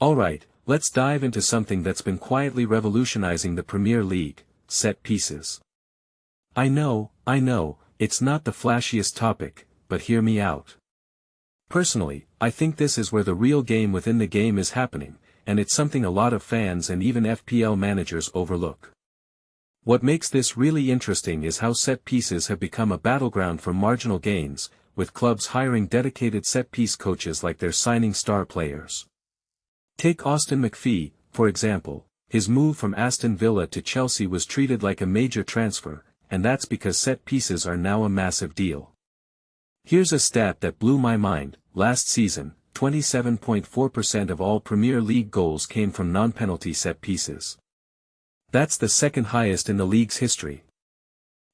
Alright, let's dive into something that's been quietly revolutionizing the Premier League: set pieces. I know, it's not the flashiest topic, but hear me out. Personally, I think this is where the real game within the game is happening, and it's something a lot of fans and even FPL managers overlook. What makes this really interesting is how set pieces have become a battleground for marginal gains, with clubs hiring dedicated set-piece coaches like they're signing star players. Take Austin McPhee, for example. His move from Aston Villa to Chelsea was treated like a major transfer, and that's because set pieces are now a massive deal. Here's a stat that blew my mind: last season, 27.4% of all Premier League goals came from non-penalty set pieces. That's the second highest in the league's history.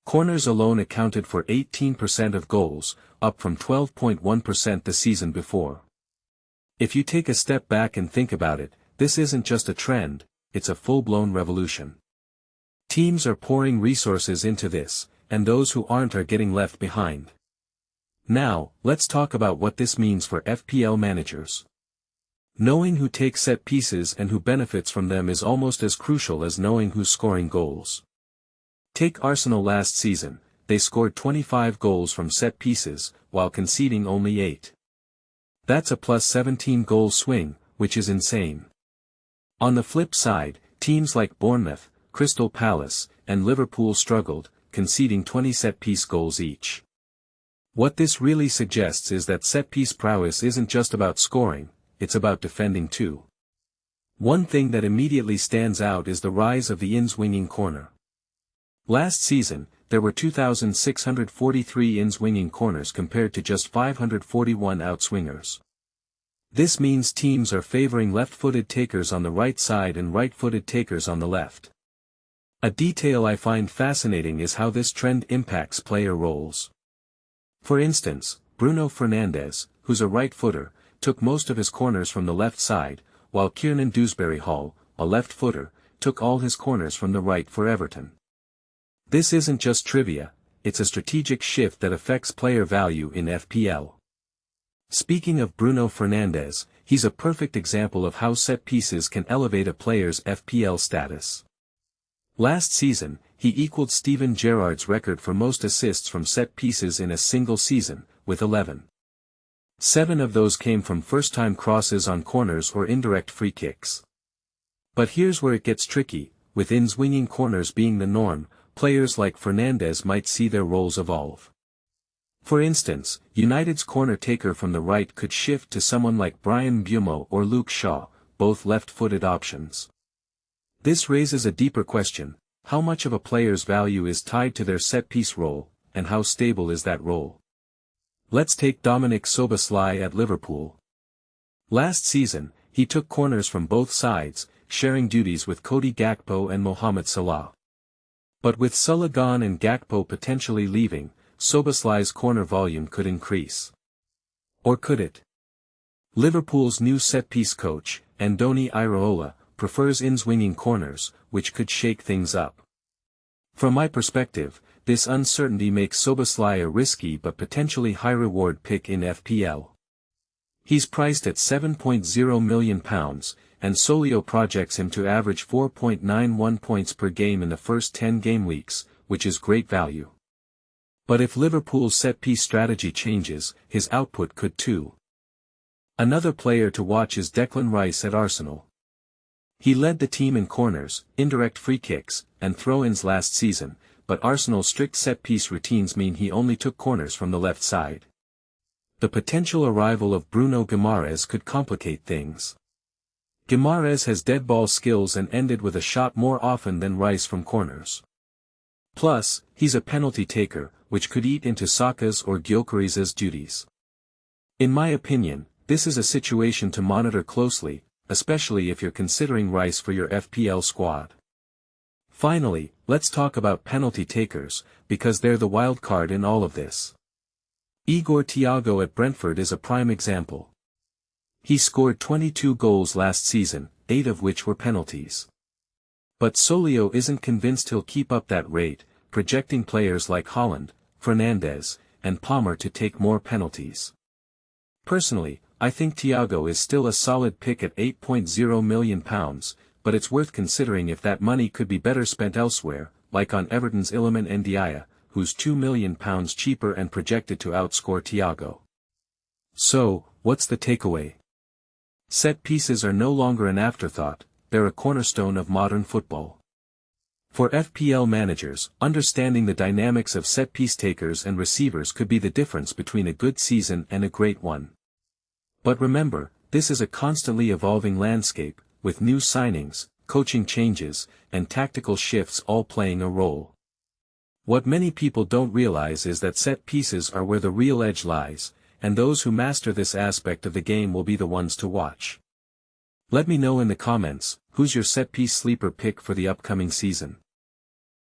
Corners alone accounted for 18% of goals, up from 12.1% the season before. If you take a step back and think about it, this isn't just a trend, it's a full-blown revolution. Teams are pouring resources into this, and those who aren't are getting left behind. Now, let's talk about what this means for FPL managers. Knowing who takes set pieces and who benefits from them is almost as crucial as knowing who's scoring goals. Take Arsenal last season. They scored 25 goals from set pieces, while conceding only 8. That's a plus 17 goal swing, which is insane. On the flip side, teams like Bournemouth, Crystal Palace, and Liverpool struggled, conceding 20 set-piece goals each. What this really suggests is that set-piece prowess isn't just about scoring, it's about defending too. One thing that immediately stands out is the rise of the in-swinging corner. Last season, there were 2,643 in-swinging corners compared to just 541 outswingers. This means teams are favoring left-footed takers on the right side and right-footed takers on the left. A detail I find fascinating is how this trend impacts player roles. For instance, Bruno Fernandes, who's a right-footer, took most of his corners from the left side, while Kiernan Dewsbury-Hall, a left-footer, took all his corners from the right for Everton. This isn't just trivia, it's a strategic shift that affects player value in FPL. Speaking of Bruno Fernandes, he's a perfect example of how set pieces can elevate a player's FPL status. Last season, he equaled Steven Gerrard's record for most assists from set pieces in a single season, with 11. 7 of those came from first-time crosses on corners or indirect free kicks. But here's where it gets tricky: with in-swinging corners being the norm, players like Fernandes might see their roles evolve. For instance, United's corner taker from the right could shift to someone like Brian Mbeumo or Luke Shaw, both left-footed options. This raises a deeper question: how much of a player's value is tied to their set-piece role, and how stable is that role? Let's take Dominic Szoboszlai at Liverpool. Last season, he took corners from both sides, sharing duties with Cody Gakpo and Mohamed Salah. But with Salah gone and Gakpo potentially leaving, Szoboszlai's corner volume could increase. Or could it? Liverpool's new set-piece coach, Andoni Iraola, prefers in-swinging corners, which could shake things up. From my perspective, this uncertainty makes Szoboszlai a risky but potentially high-reward pick in FPL. He's priced at £7.0 million, and Solio projects him to average 4.91 points per game in the first 10 game weeks, which is great value. But if Liverpool's set-piece strategy changes, his output could too. Another player to watch is Declan Rice at Arsenal. He led the team in corners, indirect free kicks, and throw-ins last season, but Arsenal's strict set-piece routines mean he only took corners from the left side. The potential arrival of Bruno Guimaraes could complicate things. Guimaraes has dead-ball skills and ended with a shot more often than Rice from corners. Plus, he's a penalty taker, which could eat into Saka's or Gyökeres's duties. In my opinion, this is a situation to monitor closely, especially if you're considering Rice for your FPL squad. Finally, let's talk about penalty takers, because they're the wild card in all of this. Igor Thiago at Brentford is a prime example. He scored 22 goals last season, 8 of which were penalties. But Solio isn't convinced he'll keep up that rate, projecting players like Haaland, Fernandes, and Palmer to take more penalties. Personally, I think Thiago is still a solid pick at £8.0 million, but it's worth considering if that money could be better spent elsewhere, like on Everton's Iliman Ndiaye, who's £2 million cheaper and projected to outscore Thiago. So, what's the takeaway? Set pieces are no longer an afterthought, they're a cornerstone of modern football. For FPL managers, understanding the dynamics of set-piece takers and receivers could be the difference between a good season and a great one. But remember, this is a constantly evolving landscape, with new signings, coaching changes, and tactical shifts all playing a role. What many people don't realize is that set pieces are where the real edge lies, and those who master this aspect of the game will be the ones to watch. Let me know in the comments, who's your set-piece sleeper pick for the upcoming season?